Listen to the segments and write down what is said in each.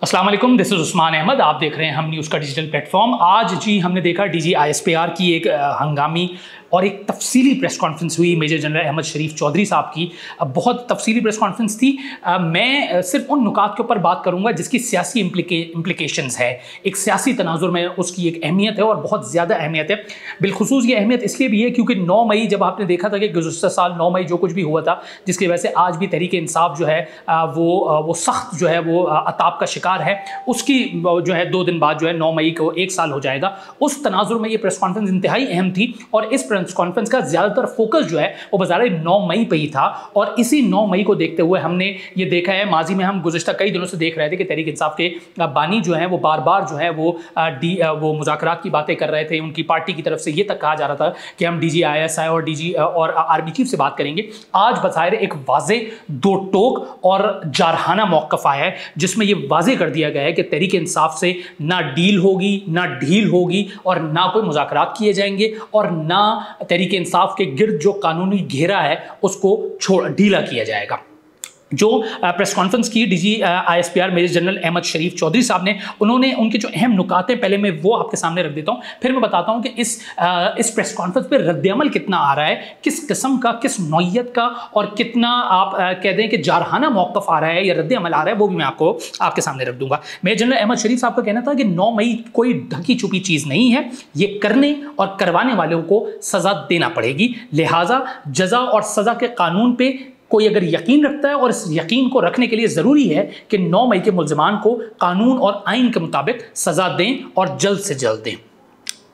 अस्सलाम वालेकुम, this is Usman Ahmad. आप देख रहे हैं हम न्यूज़ का डिजिटल प्लेटफॉर्म। आज जी हमने देखा डीजी आईएसपीआर की एक हंगामी और एक तफसीली प्रेस कॉन्फ्रेंस हुई मेजर जनरल अहमद शरीफ चौधरी साहब की। बहुत तफसीली प्रेस कॉन्फ्रेंस थी। मैं सिर्फ उन नुकात के ऊपर बात करूंगा जिसकी सियासी इम्प्लीकेशंस है। एक सियासी तनाजुर में उसकी एक अहमियत है और बहुत ज़्यादा अहमियत है। बिलखुसूस ये अहमियत इसलिए भी है क्योंकि 9 मई जब आपने देखा था कि गुज़श्ता साल 9 मई जो कुछ भी हुआ था, जिसकी वजह से आज भी तहरीक इंसाफ जो है वो सख्त जो है वो अताब का शिकार है, उसकी जो है 2 दिन बाद जो है 9 मई को 1 साल हो जाएगा। उस तनाजुर में ये प्रेस कॉन्फ्रेंस इंतहाई अहम थी और इस प्रेस कॉन्फ्रेंस का ज़्यादातर फोकस जो है वो बज़ारे 9 मई पे ही था। और इसी 9 मई को देखते हुए हमने ये देखा है, माजी में हम गुज़श्ता कई दिनों से देख रहे थे कि तहरीक इंसाफ के बानी जो है वो बार बार जो है वो मुज़ाकरात की बातें कर रहे थे। उनकी पार्टी की तरफ से ये तक कहा जा रहा था कि हम डीजी आईएसआई और डीजी और आर्मी चीफ से बात करेंगे। आज बज़ाहिर एक वाज़े दो टोक और जारहाना मौक़िफ़ आया है जिसमें ये वाज़े कर दिया गया है कि तहरीक इंसाफ से ना डील होगी, ना ढील होगी और ना कोई मुज़ाकरात किए जाएंगे और ना तहरीक इंसाफ के गिर्द जो कानूनी घेरा है उसको ढीला किया जाएगा। जो प्रेस कॉन्फ्रेंस की DG ISPR major general Ahmed Sharif Chaudhry साहब ने, उन्होंने उनके जो अहम नुकात हैं पहले मैं वो आपके सामने रख देता हूँ, फिर मैं बताता हूँ कि इस प्रेस कॉन्फ्रेंस पे रद्द-ए-अमल कितना आ रहा है, किस किस्म का, किस नौइयत का और कितना आप कह दें कि जारहाना मौक़िफ़ आ रहा है या रद्द-ए-अमल आ रहा है, वो भी मैं आपको आपके सामने रख दूंगा। मेजर जनरल अहमद शरीफ साहब का कहना था कि 9 मई कोई ढकी छुपी चीज़ नहीं है, ये करने और करवाने वालों को सज़ा देना पड़ेगी। लिहाजा जज़ा और सज़ा के कानून पे कोई अगर यकीन रखता है और इस यकीन को रखने के लिए ज़रूरी है कि 9 मई के मुल्ज़िमान को कानून और आइन के मुताबिक सज़ा दें और जल्द से जल्द दें।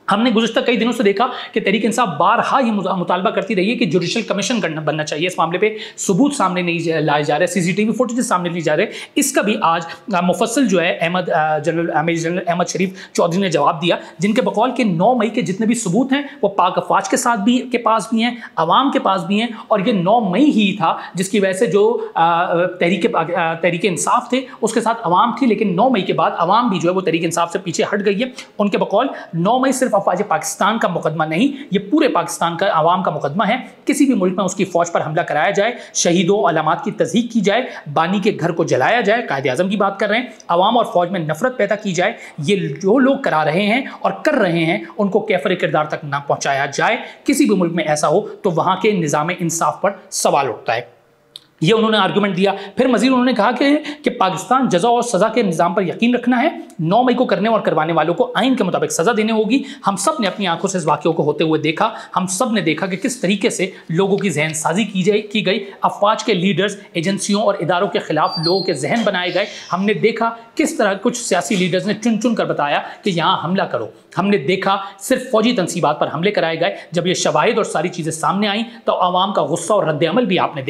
हमने गुज़श्ता कई दिनों से देखा कि तहरीक इंसाफ बारहा ये मुतालबा करती रही है कि जुडिशल कमीशन बनना चाहिए। इस मामले पे सबूत सामने नहीं लाए जा रहे, सीसीटीवी फुटेज सामने नहीं जा रहे। इसका भी आज मुफस्सल जो है मेजर जनरल अहमद शरीफ चौधरी ने जवाब दिया, जिनके बकौल के 9 मई के जितने भी सबूत हैं वो पाक अफवाज के साथ भी के पास भी हैं, अवाम के पास भी हैं। और ये 9 मई ही था जिसकी वजह से जो तहरीक इंसाफ थे उसके साथ अवाम थी, लेकिन 9 मई के बाद अवाम भी जो है वो तहरीक इंसाफ से पीछे हट गई है। उनके बकौल 9 मई सिर्फ अफवाज पाकिस्तान का मुकदमा नहीं, ये पूरे पाकिस्तान का आवाम का मुकदमा है। किसी भी मुल्क में उसकी फौज पर हमला कराया जाए, शहीदों अलामात की तस्दीक की जाए, बानी के घर को जलाया जाए, कायदे आज़म की बात कर रहे हैं, अवाम और फौज में नफरत पैदा की जाए, ये जो लोग करा रहे हैं और कर रहे हैं उनको कैफर किरदार तक ना पहुंचाया जाए। किसी भी मुल्क में ऐसा हो तो वहां के निज़ाम इंसाफ पर सवाल उठता है। ये उन्होंने आर्गूमेंट दिया। फिर मजीद उन्होंने कहा कि पाकिस्तान जज़ा और सज़ा के निज़ाम पर यकीन रखना है। 9 मई को करने और करवाने वालों को आइन के मुताबिक सज़ा देनी होगी। हम सब ने अपनी आंखों से इस वाक़े को होते हुए देखा। हम सब ने देखा कि किस तरीके से लोगों की जहन साजी की गई। अफवाज के लीडर्स, एजेंसियों और इदारों के खिलाफ लोगों के जहन बनाए गए। हमने देखा किस तरह कुछ सियासी लीडर्स ने चुन चुन कर बताया कि यहाँ हमला करो। हमने देखा सिर्फ फौजी तनसीबात पर हमले कराए गए। जब ये शवाहिद और सारी चीज़ें सामने आई तो आवाम का गुस्सा और रद्द-ए-अमल भी आपने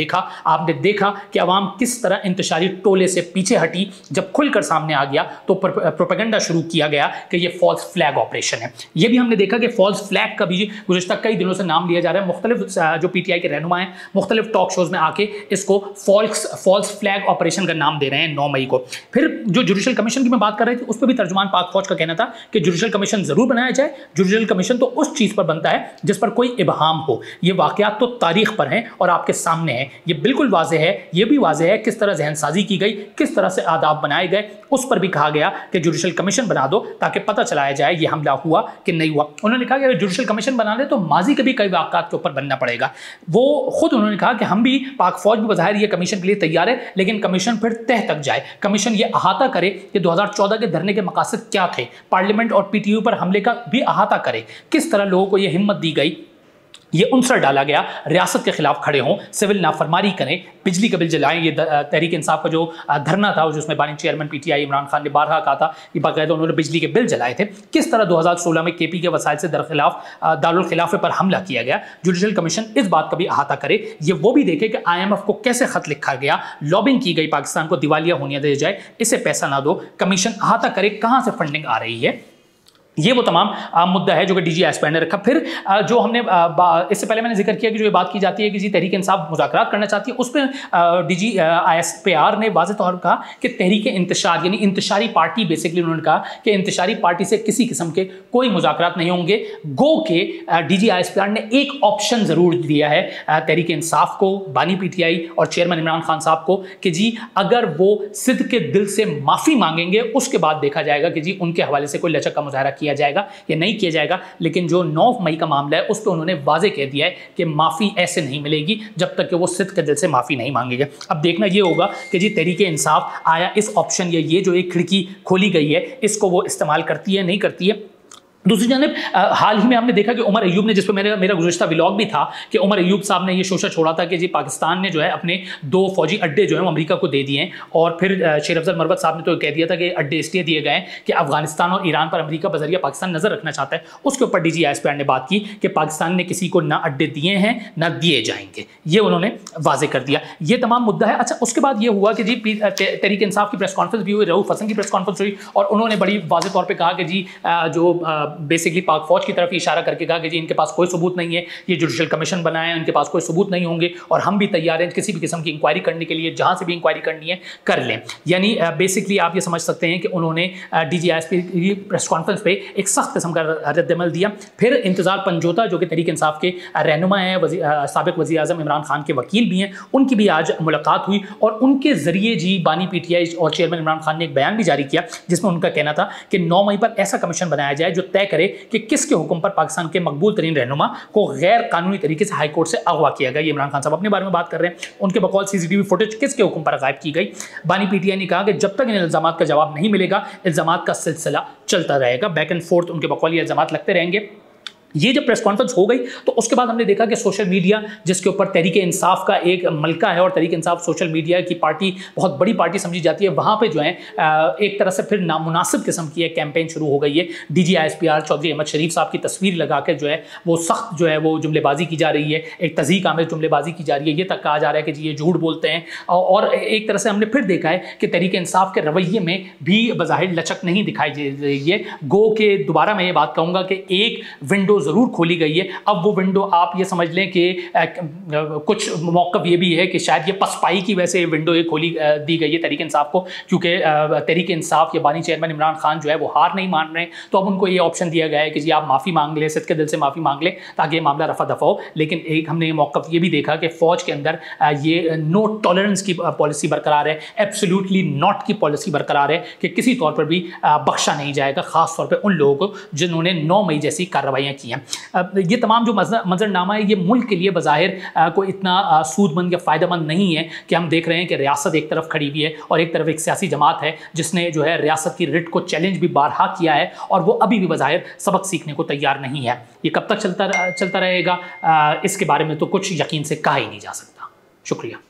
देखा कि अवाम किस तरह इंतशारी टोले से पीछे हटी। जब खुलकर सामने आ गया तो प्रोपेगेंडा शुरू किया गया कि ये फॉल्स फ्लैग ऑपरेशन है। ये भी हमने देखा कि फॉल्स फ्लैग का भी गुज़श्ता कई दिनों से नाम लिया जा रहा है। मुख्तलिफ जो पीटीआई के रहनुमा हैं मुख्तलिफ टॉक शोज़ में आके इसको फॉल्स फ्लैग ऑपरेशन का नाम दे रहे हैं 9 मई को। फिर जो जुडिशल कमीशन की मैं बात कर रही थी उस पर भी तर्जुमान पाक फौज का कहना था कि जुडिशल कमीशन ज़रूर बनाया जाए। जुडिशल कमीशन तो उस चीज़ पर बनता है जिस पर कोई इबहाम हो। ये वाक़यात तो तारीख पर हैं और आपके सामने हैं। ये बिल्कुल वाज़े है, ये भी वाज़े है किस तरह जहनसाजी की गई, किस तरह से आदाब बनाए गए। उस पर भी कहा गया कि जुडिशल कमीशन बना दो ताकि पता चलाया जाए ये हमला हुआ कि नहीं हुआ। उन्होंने कहा कि अगर जुडिशल कमीशन बना दे तो माजी के भी कई वाक़यात के ऊपर बनना पड़ेगा। वो खुद उन्होंने कहा कि हम भी, पाक फौज भी बज़ाहिर ये कमीशन के लिए तैयार है, लेकिन कमीशन फिर तह तक जाए। कमीशन ये अहाता करे कि 2014 के धरने के मकासद क्या थे, पार्लियामेंट और पीटीयू पर हमले का भी अहाता करे, किस तरह लोगों को ये हिम्मत दी गई, ये उनसर डाला गया रियासत के खिलाफ खड़े हों, सिविल नाफरमानी करें, बिजली का बिल जलाएं। ये तहरीक इंसाफ का जो धरना था जिसमें बानी चेयरमैन पीटीआई इमरान खान ने बारहा कहा था कि बाकायदा उन्होंने बिजली के बिल जलाए थे। किस तरह 2016 में केपी के वसाइल से दारुल खिलाफे पर हमला किया गया। जुडिशल कमीशन इस बात का भी अहाता करे, ये वो भी देखे कि IMF को कैसे खत लिखा गया, लॉबिंग की गई पाकिस्तान को दिवालिया होने दिया जाए, इसे पैसा ना दो। कमीशन अहाता करे कहाँ से फंडिंग आ रही है। ये वो तमाम मुद्दा है जो कि डीजी आईएसपीआर ने रखा। फिर जो हमने इससे पहले मैंने जिक्र किया कि जो ये बात की जाती है कि जी तहरीक इंसाफ मुज़ाकरात करना चाहती है, उसमें डीजी आईएसपीआर ने वाज़ेह तौर पर कहा कि तहरीक इंतशार यानी इंतशारी पार्टी, बेसिकली उन्होंने कहा कि इंतशारी पार्टी से किसी किस्म के कोई मुज़ाकरात नहीं होंगे। गो के डीजी आईएसपीआर ने एक ऑप्शन ज़रूर दिया है तहरीक इंसाफ को, बानी पीटीआई और चेयरमैन इमरान खान साहब को कि जी अगर वो सिद्ध के दिल से माफ़ी मांगेंगे उसके बाद देखा जाएगा कि जी उनके हवाले से कोई लचक का मुजाहरा किया जाएगा या नहीं किया जाएगा। लेकिन जो 9 मई का मामला है उस पर उन्होंने वाजे कह दिया है कि माफ़ी ऐसे नहीं मिलेगी जब तक कि वो सिद्ध के दिल से माफ़ी नहीं मांगेंगे। अब देखना ये होगा कि जी तहरीक इंसाफ आया इस ऑप्शन या ये जो एक खिड़की खोली गई है इसको वो इस्तेमाल करती है नहीं करती है। दूसरी जानब हाल ही में हमने देखा कि उमर अयूब ने, जिस पर मेरा गुज़श्ता व्लॉग भी था कि उमर अयूब साहब ने ये शोशा छोड़ा था कि जी पाकिस्तान ने जो है अपने 2 फौजी अड्डे जो है वो अमेरिका को दे दिए हैं, और फिर शेर अफजल मरवत साहब ने तो कह दिया था कि अड्डे इसलिए दिए गए हैं कि अफगानिस्तान और ईरान पर अमेरिका बजरिया पाकिस्तान नज़र रखना चाहता है। उसके ऊपर डीजी आईएसपीआर ने बात की कि पाकिस्तान ने किसी को ना अड्डे दिए हैं ना दिए जाएंगे, ये उन्होंने वाजे कर दिया। ये तमाम मुद्दा है। अच्छा, उसके बाद ये हुआ कि जी तहरीक इंसाफ की प्रेस कॉन्फ्रेंस भी हुई, रऊफ हसन की प्रेस कॉन्फ्रेंस हुई, और उन्होंने बड़ी वाजे तौर पर कहा कि जी जो बेसिकली पाक फौज की तरफ इशारा करके कहा कि जी इनके पास कोई सबूत नहीं है, ये जुडिशल कमीशन बनाए हैं, इनके पास कोई सबूत नहीं होंगे और हम भी तैयार हैं किसी भी किस्म की इंक्वायरी करने के लिए, जहां से भी इंक्वायरी करनी है कर लें। यानी बेसिकली आप ये समझ सकते हैं कि उन्होंने डीजी आईएसपी की प्रेस कॉन्फ्रेंस पे एक सख्त किस्म का रद्दमल दिया। फिर इंतजार पंजोता जो कि तहरीक इंसाफ के रहनुमा हैं, साबिक वज़ीर आज़म इमरान खान के वकील भी हैं, उनकी भी आज मुलाकात हुई और उनके ज़रिए जी बानी पीटीआई और चेयरमैन इमरान खान ने एक बयान भी जारी किया जिसमें उनका कहना था कि 9 मई पर ऐसा कमीशन बनाया जाए जो तय करे कि किसके हुक्म पर पाकिस्तान के मकबूल तरीन रहनुमा को गैर कानूनी तरीके से हाई कोर्ट से अगवा किया गया। ये इमरान खान साहब अपने बारे में बात कर रहे हैं, उनके बकौल सीसीटीवी फुटेज किसके हुक्म पर गायब की गई। बानी पीटीआई ने कहा कि जब तक इन इल्जामात का जवाब नहीं मिलेगा इल्जामात का सिलसिला चलता रहेगा, बैक एंड फोर्थ उनके बकौल ये इल्जामात लगते रहेंगे। ये जब प्रेस कॉन्फ्रेंस हो गई तो उसके बाद हमने देखा कि सोशल मीडिया, जिसके ऊपर तहरीक इंसाफ का एक मलका है और तहरीक इंसाफ सोशल मीडिया की पार्टी बहुत बड़ी पार्टी समझी जाती है, वहाँ पे जो है एक तरह से फिर नामुनासिब किस्म की एक कैंपेन शुरू हो गई है। डीजी आईएसपीआर चौधरी अहमद शरीफ साहब की तस्वीर लगा कर जो है वो सख्त जो है वो जुमलेबाजी की जा रही है, एक तज़ीक आमेज़ जुमलेबाजी की जा रही है। ये तक कहा जा रहा है कि जी ये झूठ बोलते हैं, और एक तरह से हमने फिर देखा है कि तहरीक इंसाफ के रवैये में भी बज़ाहिर लचक नहीं दिखाई दे रही है। गो के दोबारा मैं ये बात कहूँगा कि एक विंडो ज़रूर खोली गई है। अब वो विंडो आप ये समझ लें कि कुछ मौक़िफ़ ये भी है कि शायद ये पसपाई की वजह से विंडो ये खोली दी गई है तहरीक इंसाफ को, क्योंकि तहरीक इंसाफ या बानी चेयरमैन इमरान खान जो है वो हार नहीं मान रहे हैं, तो अब उनको ये ऑप्शन दिया गया है कि जी आप माफ़ी मांग लें, सिद्ध के दिल से माफ़ी मांग लें ताकि ये मामला रफा दफा हो। लेकिन एक हमने ये मौक़िफ़ ये भी देखा कि फ़ौज के अंदर ये नो टॉलरेंस की पॉलिसी बरकरार है, एब्सोल्युटली नॉट की पॉलिसी बरकरार है कि किसी तौर पर भी बख्शा नहीं जाएगा, ख़ास तौर पर उन लोगों को जिन्होंने 9 मई जैसी कार्रवाइयाँ की हैं। ये तमाम जो मंजरनामा है ये मुल्क के लिए बज़ाहिर कोई इतना सूदमंद या फ़ायदेमंद नहीं है कि हम देख रहे हैं कि रियासत एक तरफ खड़ी हुई है और एक तरफ एक सियासी जमात है जिसने जो है रियासत की रिट को चैलेंज भी बारहा किया है और वो अभी भी बज़ाहिर सबक सीखने को तैयार नहीं है। ये कब तक चलता रहेगा इसके बारे में तो कुछ यकीन से कहा ही नहीं जा सकता। शुक्रिया।